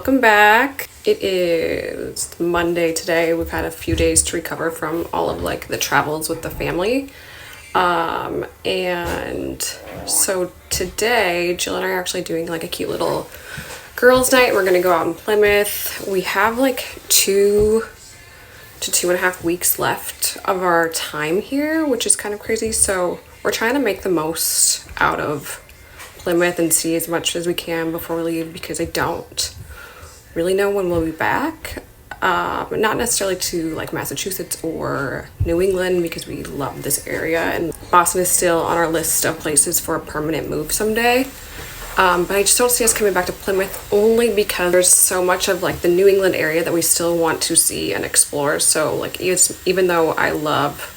welcome back. It is Monday today. We've had a few days to recover from all of like the travels with the family. And so today Jill and I are actually doing like a cute little girls' night. We're gonna go out in Plymouth. We have like 2 to 2.5 weeks left of our time here, which is kind of crazy. So we're trying to make the most out of Plymouth and see as much as we can before we leave, because I don't really know when we'll be back. Not necessarily to like Massachusetts or New England, because we love this area, and Boston is still on our list of places for a permanent move someday. But I just don't see us coming back to Plymouth, only because there's so much of like the New England area that we still want to see and explore. So like even though I love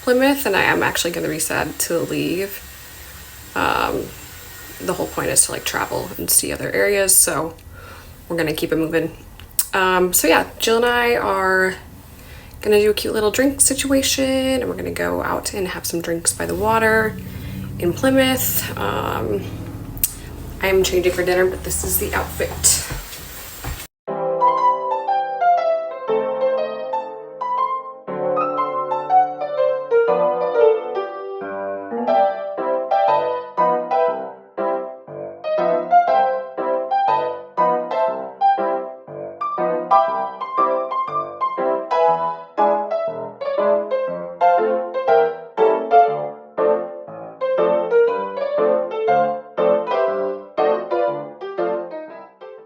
Plymouth and I am actually going to be sad to leave, the whole point is to like travel and see other areas, so we're gonna keep it moving. So yeah, Jill and I are gonna do a cute little drink situation, and we're gonna go out and have some drinks by the water in Plymouth. I am changing for dinner, but this is the outfit.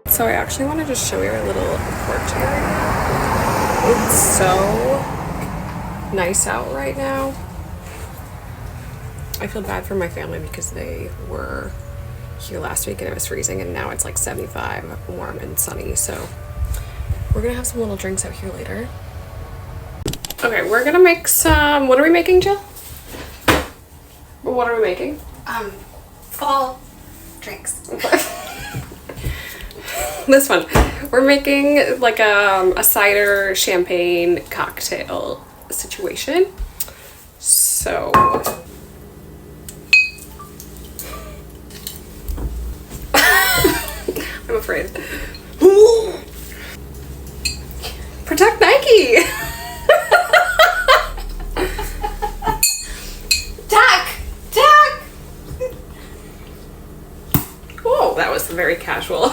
So I actually want to just show you our little porch area. It's so nice out right now. I feel bad for my family because they were here last week and it was freezing, and now it's like 75, warm and sunny. So we're gonna have some little drinks out here later. Okay, we're gonna make some, what are we making, Jill? What are we making? Fall drinks. This one, we're making like a cider champagne cocktail situation. So I'm afraid. Protect Nike. Duck. Whoa, that was very casual.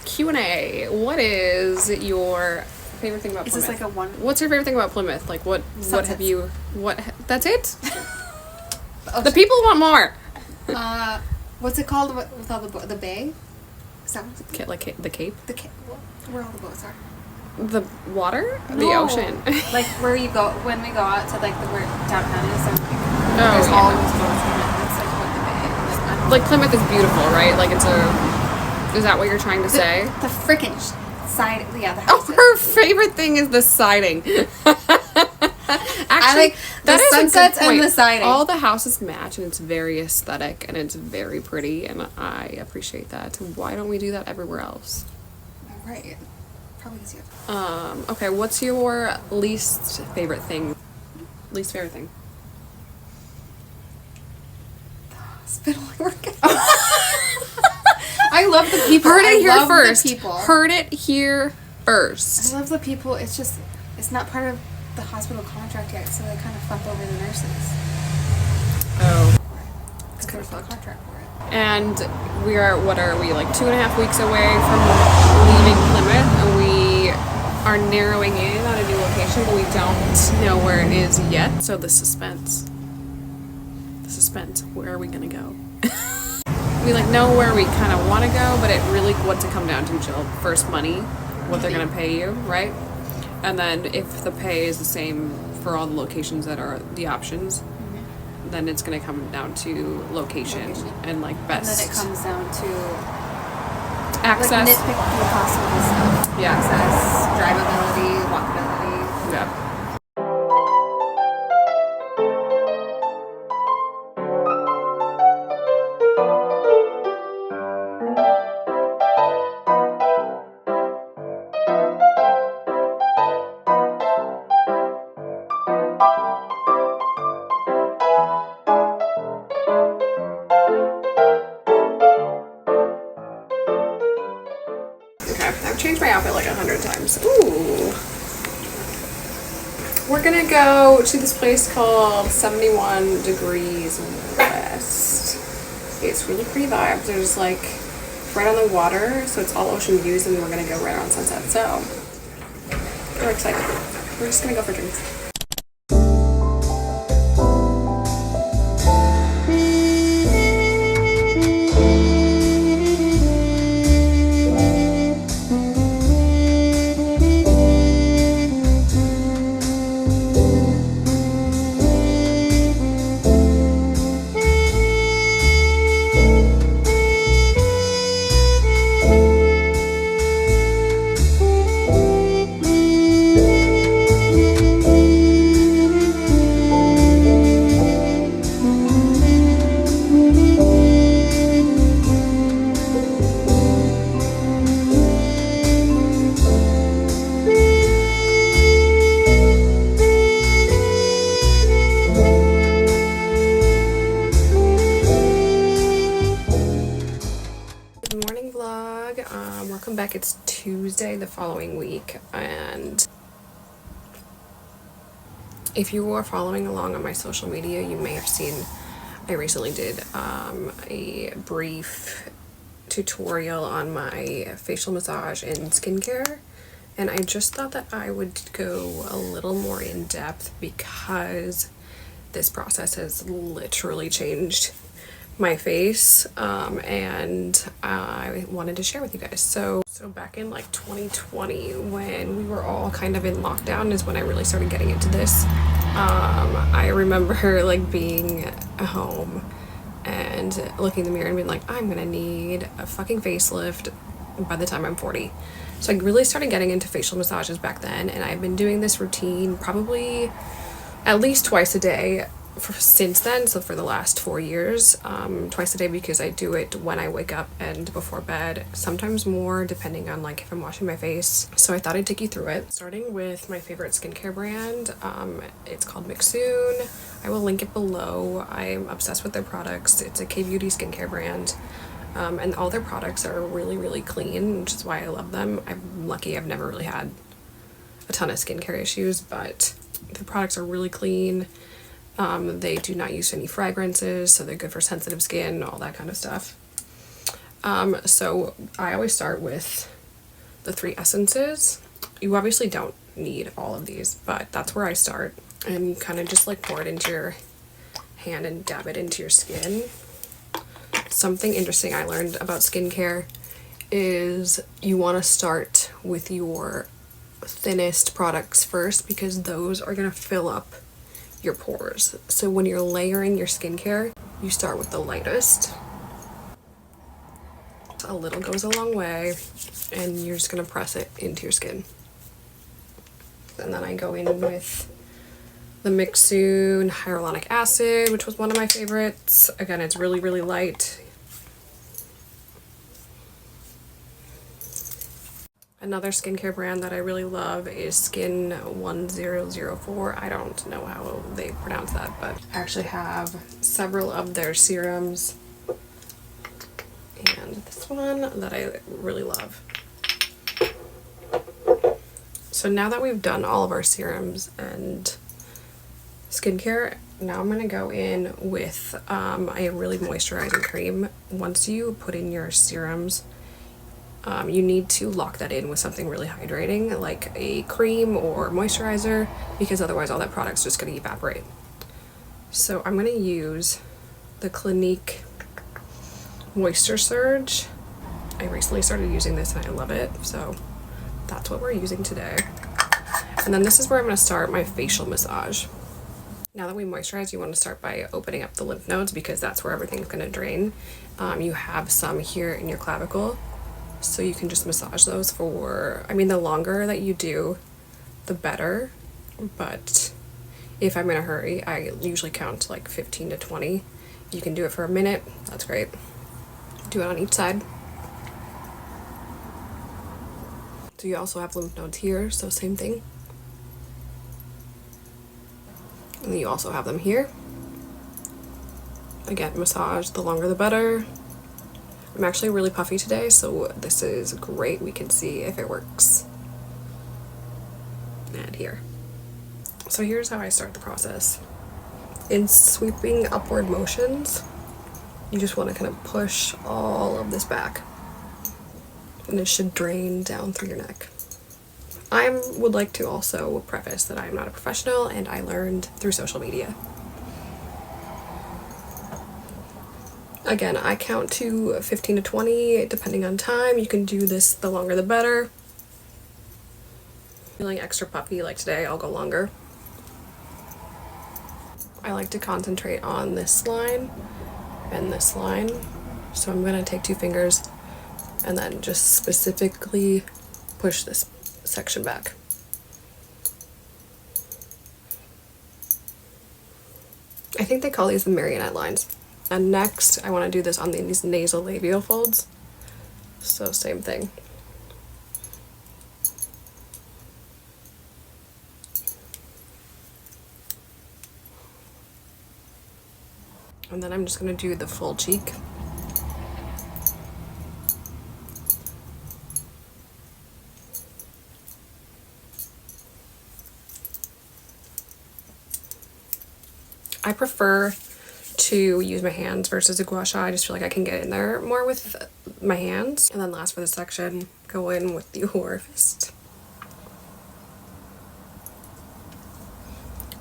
Q&A. What is your favorite thing about Plymouth? Is this like a one? What's your favorite thing about Plymouth? Like what have you, that's it? Oh, the people want more. What's it called with all the bay? Is that what Like the Cape? the where all the boats are? The water? The No. ocean? Like where you go when we go out to like where downtown is, and Oh, there's yeah. all those boats in it. It's like what the bay. Like Plymouth is beautiful, right? Like is that what you're trying to say? The frickin' side, yeah. The Oh, houses. her favorite thing is the siding. Actually, I like the that is a good sunsets and point. the siding. All the houses match, and it's very aesthetic, and it's very pretty, and I appreciate that. Why don't we do that everywhere else? Right. Probably easier. Okay, what's your least favorite thing? Least favorite thing? Spittle work. I love the people. Heard it here love first. The people. Heard it here first. I love the people. It's just, it's not part of the hospital contract yet, so they kind of fuck over the nurses. Oh. It's kind of a contract for it. And we are, what are we, like 2.5 weeks away from leaving Plymouth, and we are narrowing in on a new location, but we don't know where it is yet. So the suspense. Where are we gonna go? We like know where we kind of want to go, but it really, what's it come down to, Jill? First, money, what they're gonna pay you, right? And then if the pay is the same for all the locations that are the options, then it's gonna come down to location. And like best. And then it comes down to access. Like nitpicking possible stuff. Yeah. Access, drivability, walkability. Yeah. I've changed my outfit like 100 times. Ooh. We're gonna go to this place called 71 Degrees West. It's really pretty vibes. There's like right on the water, so it's all ocean views, and we're gonna go right around sunset. So we're excited. We're just gonna go for drinks. Welcome back. It's Tuesday the following week, and if you are following along on my social media, you may have seen I recently did a brief tutorial on my facial massage and skincare, and I just thought that I would go a little more in depth because this process has literally changed my face, and I wanted to share with you guys. So back in like 2020, when we were all kind of in lockdown, is when I really started getting into this. I remember like being at home and looking in the mirror and being like, I'm gonna need a fucking facelift by the time I'm 40. So I really started getting into facial massages back then, and I've been doing this routine probably at least twice a day since then, so for the last 4 years, twice a day, because I do it when I wake up and before bed, sometimes more depending on like if I'm washing my face. So I thought I'd take you through it, starting with my favorite skincare brand. It's called Mixsoon. I will link it below. I'm obsessed with their products. It's a K-beauty skincare brand, and all their products are really clean, which is why I love them. I'm lucky I've never really had a ton of skincare issues, but the products are really clean. They do not use any fragrances, so they're good for sensitive skin, all that kind of stuff. So I always start with the 3 essences. You obviously don't need all of these, but that's where I start. And you kind of just like pour it into your hand and dab it into your skin. Something interesting I learned about skincare is you want to start with your thinnest products first, because those are going to fill up your pores. So when you're layering your skincare, you start with the lightest. A little goes a long way, and you're just gonna press it into your skin. And then I go in with the Mixsoon hyaluronic acid, which was one of my favorites. Again, it's really light. Another skincare brand that I really love is Skin 1004. I don't know how they pronounce that, but I actually have several of their serums. And this this one that I really love. So now that we've done all of our serums and skincare, now I'm going to go in with a really moisturizing cream. Once you put in your serums, you need to lock that in with something really hydrating, like a cream or moisturizer, because otherwise all that product's just going to evaporate. So I'm going to use the Clinique Moisture Surge. I recently started using this and I love it, so that's what we're using today. And then this is where I'm going to start my facial massage. Now that we moisturize, you want to start by opening up the lymph nodes because that's where everything's going to drain. You have some here in your clavicle, so you can just massage those for, I mean, the longer that you do, the better. But if I'm in a hurry, I usually count like 15 to 20. You can do it for a minute, that's great. Do it on each side. So you also have lymph nodes here, so same thing. And then you also have them here. Again, massage, the longer the better. I'm actually really puffy today, so this is great. We can see if it works. And here. So here's how I start the process. In sweeping upward motions, you just want to kind of push all of this back. And it should drain down through your neck. I would like to also preface that I am not a professional and I learned through social media. Again, I count to 15 to 20 depending on time. You can do this the longer the better. Feeling extra puffy like today, I'll go longer. I like to concentrate on this line and this line. So I'm going to take 2 fingers and then just specifically push this section back. I think they call these the marionette lines. And next I want to do this on these nasolabial folds. So same thing. And then I'm just going to do the full cheek. I prefer to use my hands versus a gua sha. I just feel like I can get in there more with my hands. And then last for this section, go in with the orifice.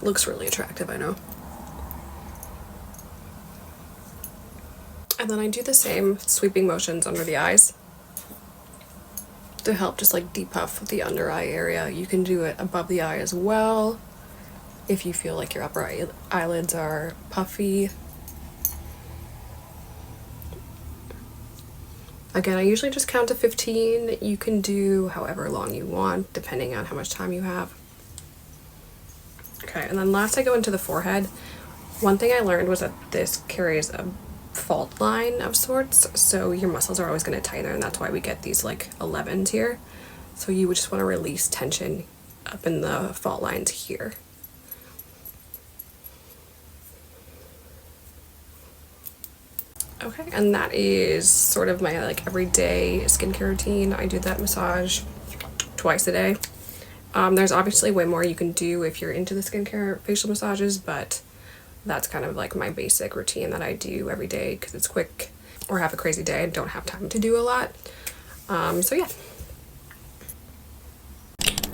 Looks really attractive, I know. And then I do the same sweeping motions under the eyes to help just like depuff the under eye area. You can do it above the eye as well if you feel like your upper eyelids are puffy. Again, I usually just count to 15. You can do however long you want, depending on how much time you have. Okay, and then last I go into the forehead. One thing I learned was that this carries a fault line of sorts, so your muscles are always going to tighten, and that's why we get these like 11s here. So you would just want to release tension up in the fault lines here. Okay, and that is sort of my like everyday skincare routine. I do that massage twice a day. There's obviously way more you can do if you're into the skincare facial massages, but that's kind of like my basic routine that I do every day because it's quick, or have a crazy day and don't have time to do a lot. So yeah.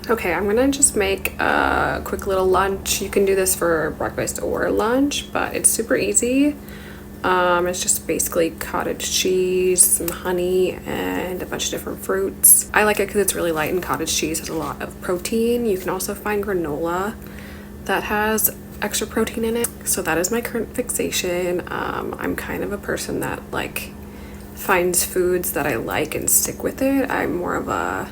Okay, I'm gonna just make a quick little lunch. You can do this for breakfast or lunch, but it's super easy. It's just basically cottage cheese, some honey, and a bunch of different fruits. I like it because it's really light and cottage cheese has a lot of protein. You can also find granola that has extra protein in it. So that is my current fixation. I'm kind of a person that like finds foods that I like and stick with it. I'm more of a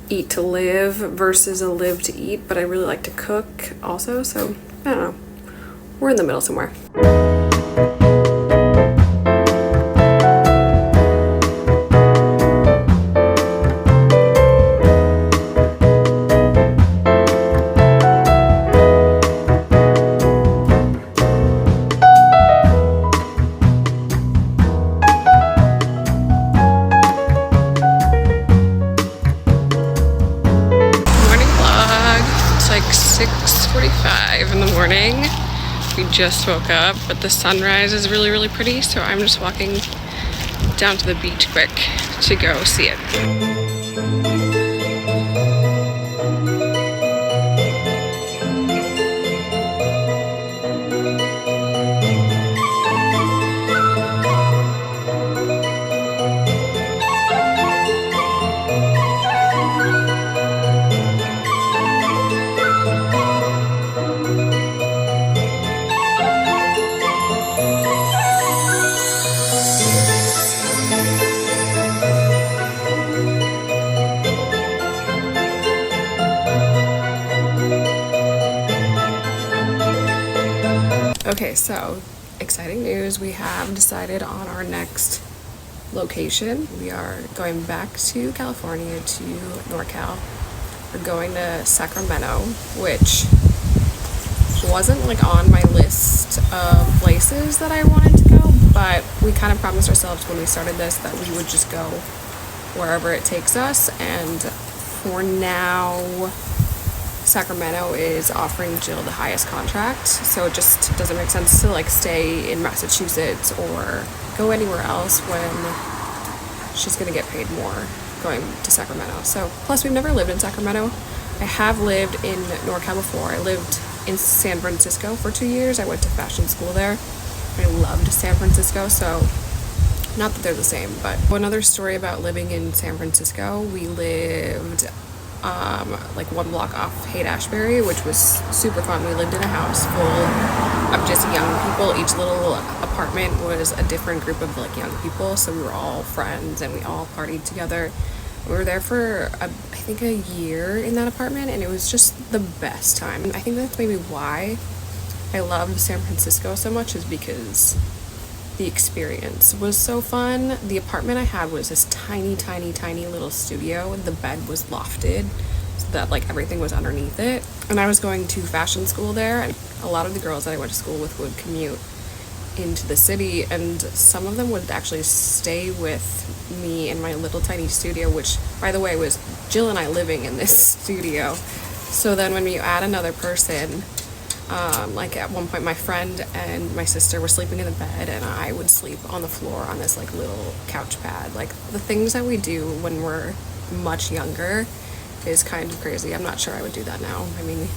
eat to live versus a live to eat, but I really like to cook also. So I don't know, we're in the middle somewhere. just woke up, but the sunrise is really, really pretty, so I'm just walking down to the beach quick to go see it. Okay, so exciting news. We have decided on our next location. We are going back to California, to NorCal. We're going to Sacramento, which wasn't like on my list of places that I wanted to go, but we kind of promised ourselves when we started this that we would just go wherever it takes us, and for now Sacramento is offering Jill the highest contract, so it just doesn't make sense to like stay in Massachusetts or go anywhere else when she's gonna get paid more going to Sacramento. So plus we've never lived in Sacramento. I have lived in NorCal before. I lived in San Francisco for 2 years. I went to fashion school there. I loved San Francisco, so not that they're the same, but another story about living in San Francisco. We lived like 1 block off Haight-Ashbury, which was super fun. We lived in a house full of just young people. Each little apartment was a different group of like young people, so we were all friends and we all partied together. We were there for I think a year in that apartment, and it was just the best time. I think that's maybe why I loved San Francisco so much, is because the experience was so fun. The apartment I had was this tiny little studio. The bed was lofted so that like everything was underneath it. And I was going to fashion school there, and a lot of the girls that I went to school with would commute into the city, and some of them would actually stay with me in my little tiny studio, which by the way was Jill and I living in this studio. So then when you add another person, like at one point my friend and my sister were sleeping in the bed and I would sleep on the floor on this like little couch pad. Like the things that we do when we're much younger is kind of crazy. I'm not sure I would do that now. I mean,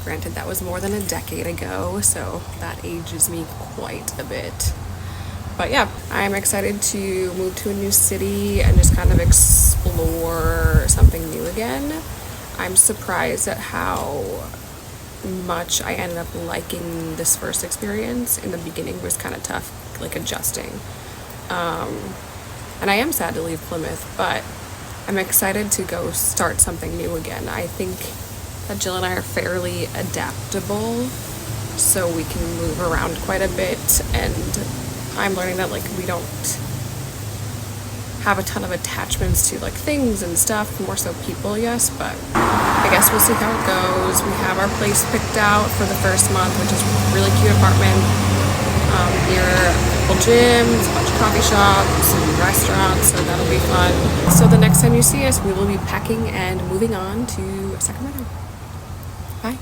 granted that was more than a decade ago, so that ages me quite a bit. But yeah, I'm excited to move to a new city and just kind of explore something new again. I'm surprised at how much I ended up liking this first experience. In the beginning was kind of tough, like adjusting. And I am sad to leave Plymouth, but I'm excited to go start something new again. I think that Jill and I are fairly adaptable, so we can move around quite a bit, and I'm learning that like we don't have a ton of attachments to like things and stuff, more so people, yes, but I guess we'll see how it goes. We have our place picked out for the first month, which is a really cute apartment near a couple gyms, a bunch of coffee shops and restaurants, so that'll be fun. So the next time you see us, we will be packing and moving on to Sacramento. Bye.